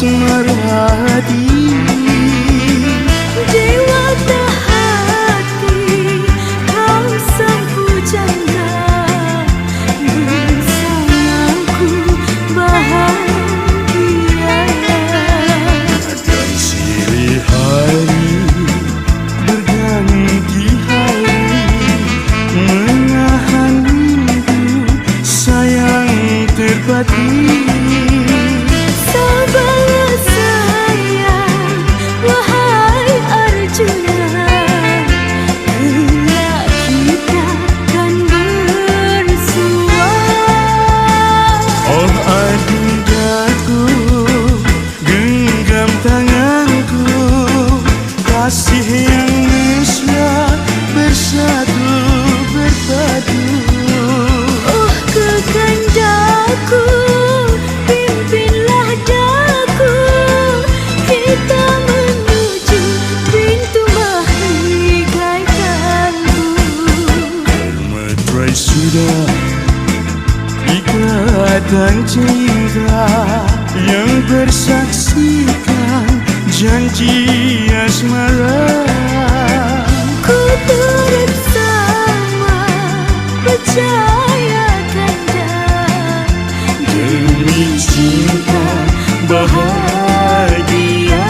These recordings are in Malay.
asmara hati. Dewata hati, kau sang pujangga, bersamaku bahagia. Dan silih hari berganti hari, menahan rindu sayang terpati. Sabarlah sayang, wahai Arjuna, kelak kita kan bersua. Oh adindaku, genggam tanganku, kasih yang mesra bersatu berpadu. Oh kekandaku, pimpinlah daku, kita menuju pintu mahligai kalbu. Termeterai sudah ikatan cinta yang bersaksikan janji asmara. Ku turut sama percayakan dan Demi cinta bahagia.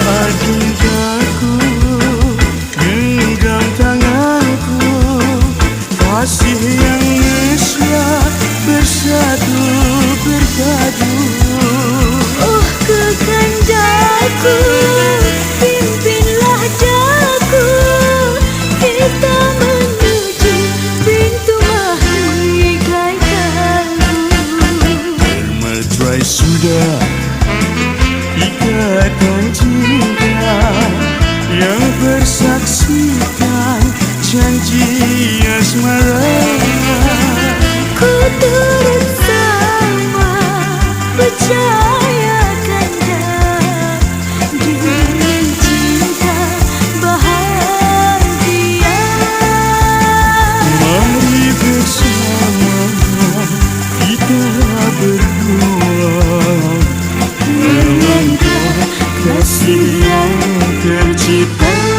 Adindaku, genggam tanganku, kasih yang mesra bersatu berpadu. oh kekandaku, pimpinlah daku, kita menuju pintu mahligai kalbu. Termeterai sudah ikatan cinta yang bersaksikan janji asmara. Ku turut sama percayakan dan dengan cinta bahagia. Mari bersama kita berdua melangkah kasih yang tercipta.